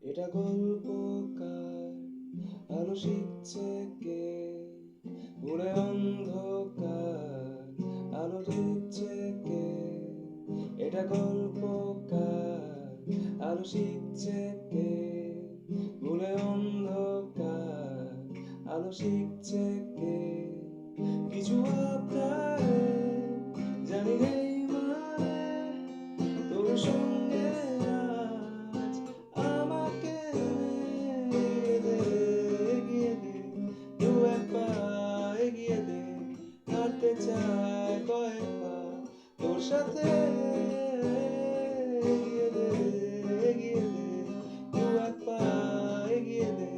এটা গল্পকার, আলো শিখছে কে? উড়ে অন্ধকার, আলো দিচ্ছে কে? এটা গল্পকার, আলো শিখছে কে? উড়ে অন্ধকার, আলো শিখছে কে? কিছু আবদারে জানি নেই মানে, তোর সঙ্গে আজ আমাকে এগিয়ে দে, এগিয়ে দে, দু এক পা এগিয়ে দে, হাঁটতে চাই কয়েক পা তোর সাথে, এগিয়ে দে, এগিয়ে দে, দু এক পা এগিয়ে দে,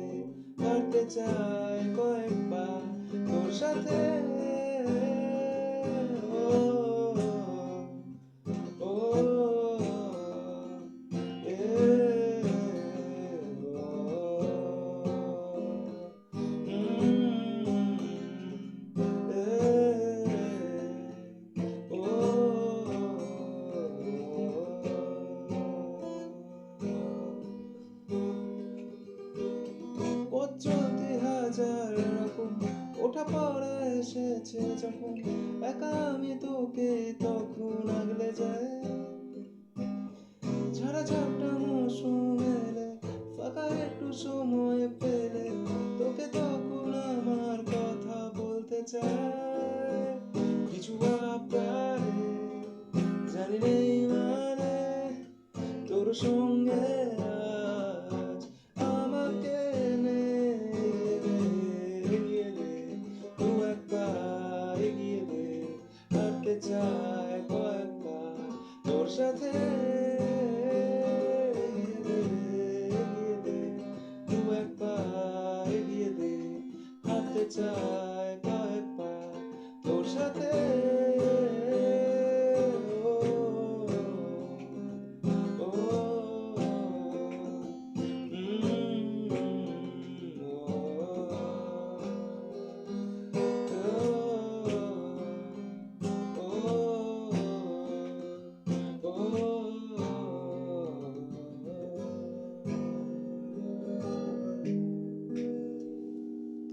হাঁটতে চাই কয়েক পা তোর সাথে। ও পথ চলতে হাজার রকম ওঠা পড়া এসেছে যখন, একা আমি তোকে তখন আগলে যায়। ঝাড়া ঝাপটা মৌসুম এলে, ফাঁকা একটু সময় পেলে, তোকে তখন আমার কথা বলতে চাই। কিছু আবদারে জানি নেই মানে, তোর সঙ্গে